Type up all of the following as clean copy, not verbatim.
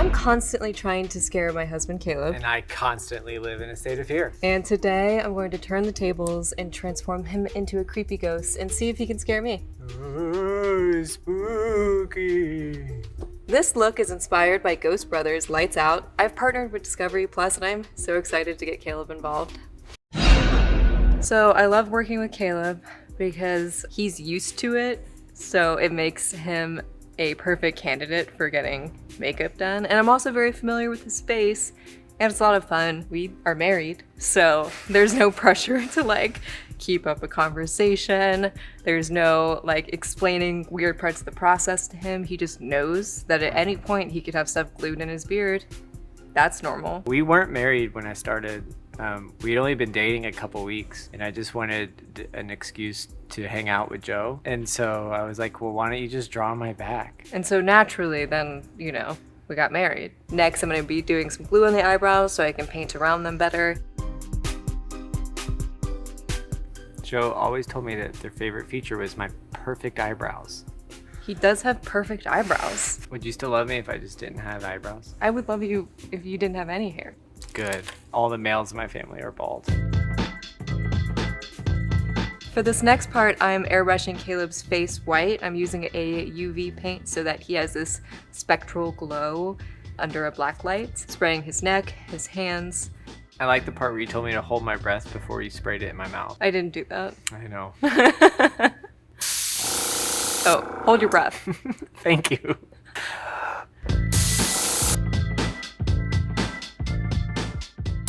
I'm constantly trying to scare my husband, Caleb. And I constantly live in a state of fear. And today I'm going to turn the tables and transform him into a creepy ghost and see if he can scare me. Ooh, spooky. This look is inspired by Ghost Brothers Lights Out. I've partnered with Discovery Plus and I'm so excited to get Caleb involved. So I love working with Caleb because he's used to it, so it makes him a perfect candidate for getting makeup done. And I'm also very familiar with his face, and it's a lot of fun. We are married, so there's no pressure to keep up a conversation. There's no explaining weird parts of the process to him. He just knows that at any point he could have stuff glued in his beard. That's normal. We weren't married when I started. We'd only been dating a couple weeks, and I just wanted an excuse to hang out with Joe. And so I was like, well, why don't you just draw on my back? And so naturally then, we got married. Next, I'm gonna be doing some glue on the eyebrows so I can paint around them better. Joe always told me that their favorite feature was my perfect eyebrows. He does have perfect eyebrows. Would you still love me if I just didn't have eyebrows? I would love you if you didn't have any hair. Good. All the males in my family are bald. For this next part, I'm airbrushing Caleb's face white. I'm using a UV paint so that he has this spectral glow under a black light, spraying his neck, his hands. I like the part where you told me to hold my breath before you sprayed it in my mouth. I didn't do that. I know. Oh, hold your breath. Thank you.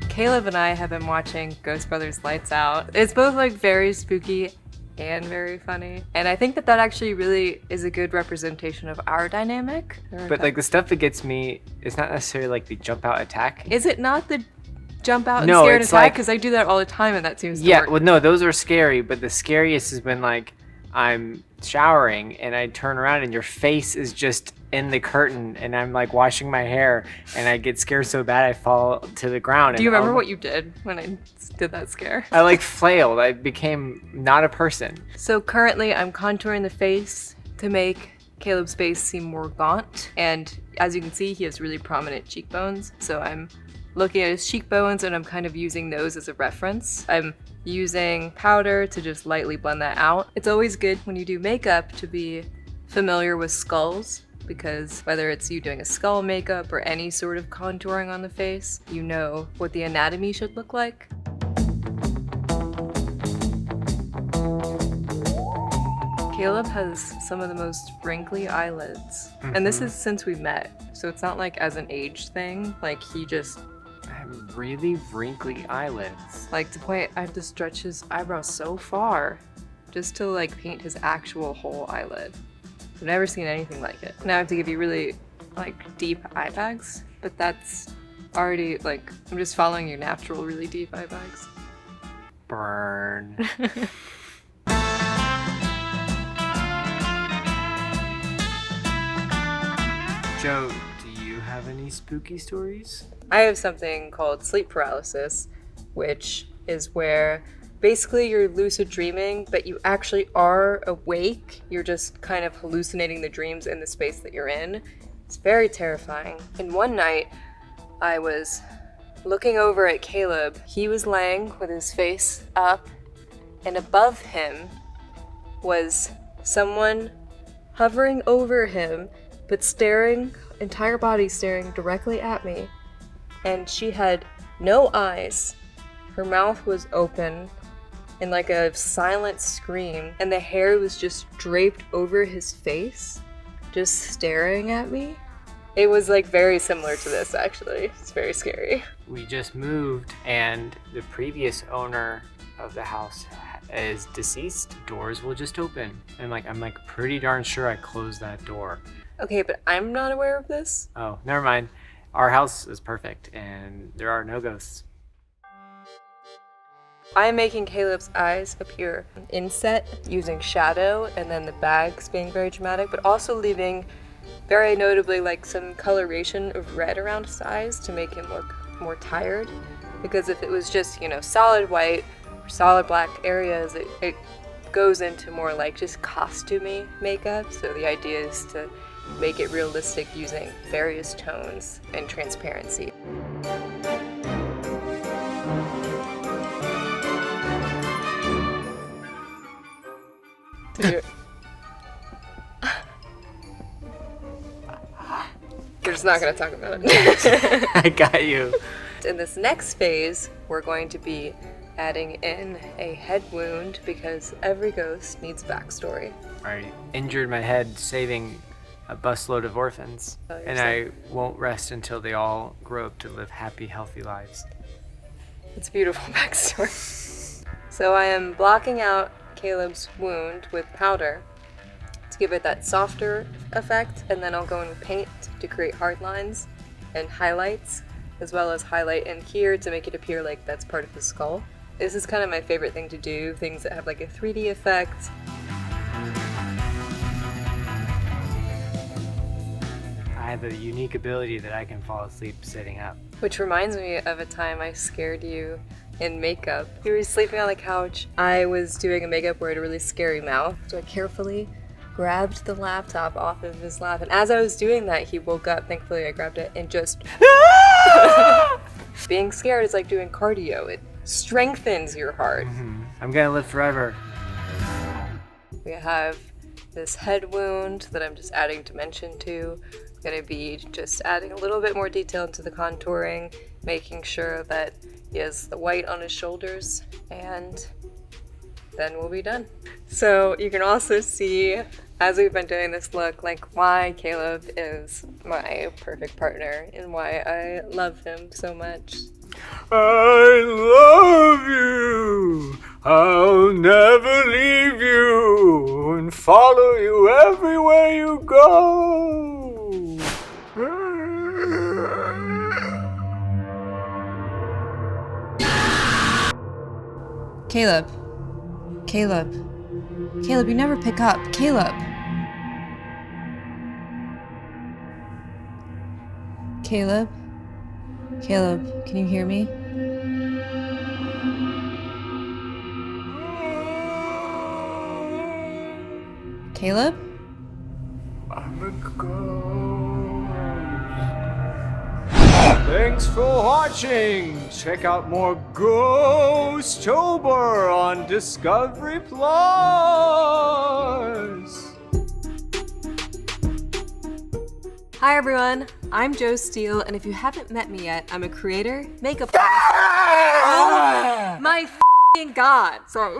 Caleb and I have been watching Ghost Brothers Lights Out. It's both very spooky and very funny. And I think that actually really is a good representation of our dynamic. But the stuff that gets me is not necessarily the jump out attack. Is it not the jump out and No, scare and it's attack? Because I do that all the time and that seems to Yeah, work. well, no, those are scary, but the scariest has been I'm showering and I turn around and your face is just in the curtain and I'm washing my hair and I get scared so bad I fall to the ground. Do you remember what you did when I did that scare? I flailed. I became not a person. So currently I'm contouring the face to make Caleb's face seem more gaunt. And as you can see, he has really prominent cheekbones. So I'm looking at his cheekbones and I'm kind of using those as a reference. I'm using powder to just lightly blend that out. It's always good when you do makeup to be familiar with skulls, because whether it's you doing a skull makeup or any sort of contouring on the face, you know what the anatomy should look like. Caleb has some of the most wrinkly eyelids. Mm-hmm. And this is since we met, so it's not as an age thing. He just have really wrinkly eyelids. To the point I have to stretch his eyebrows so far just to paint his actual whole eyelid. I've never seen anything like it. Now I have to give you really deep eye bags, but that's already I'm just following your natural really deep eye bags. Burn. Joe, do you have any spooky stories? I have something called sleep paralysis, which is where basically you're lucid dreaming, but you actually are awake. You're just kind of hallucinating the dreams in the space that you're in. It's very terrifying. And one night, I was looking over at Caleb. He was laying with his face up, and above him was someone hovering over him, but entire body staring directly at me. And she had no eyes. Her mouth was open in a silent scream, and the hair was just draped over his face, just staring at me. It was very similar to this, actually. It's very scary. We just moved, and the previous owner of the house is deceased. Doors will just open. And I'm pretty darn sure I closed that door. Okay, but I'm not aware of this. Oh, never mind. Our house is perfect, and there are no ghosts. I'm making Caleb's eyes appear inset using shadow, and then the bags being very dramatic, but also leaving very notably some coloration of red around his eyes to make him look more tired. Because if it was just, solid white or solid black areas, it goes into more just costumey makeup. So the idea is to make it realistic using various tones and transparency. You're just not going to talk about it. I got you. In this next phase, we're going to be adding in a head wound because every ghost needs backstory. I injured my head saving a busload of orphans, Oh, you're and sad. I won't rest until they all grow up to live happy, healthy lives. It's a beautiful backstory. So I am blocking out Caleb's wound with powder to give it that softer effect, and then I'll go in with paint to create hard lines and highlights, as well as highlight in here to make it appear like that's part of his skull. This is kind of my favorite thing to do, things that have like a 3D effect. I have a unique ability that I can fall asleep sitting up. Which reminds me of a time I scared you in makeup. You were sleeping on the couch. I was doing a makeup where I had a really scary mouth, so I carefully grabbed the laptop off of his lap, and as I was doing that, he woke up. Thankfully, I grabbed it and just... Being scared is like doing cardio. It strengthens your heart. I'm gonna live forever. We have this head wound that I'm just adding dimension to. I'm gonna be just adding a little bit more detail into the contouring, making sure that he has the white on his shoulders, and then we'll be done. So you can also see, as we've been doing this look, like why Caleb is my perfect partner and why I love him so much. I love you. I'll never leave you and follow you everywhere you go. Caleb. Caleb. Caleb, you never pick up. Caleb. Caleb? Caleb, can you hear me? Caleb? I'm a ghost. Thanks for watching. Check out more Ghostober on Discovery Plus. Hi everyone, I'm Joe Steele, and if you haven't met me yet, I'm a creator, makeup artist. Oh my f***ing god! Sorry.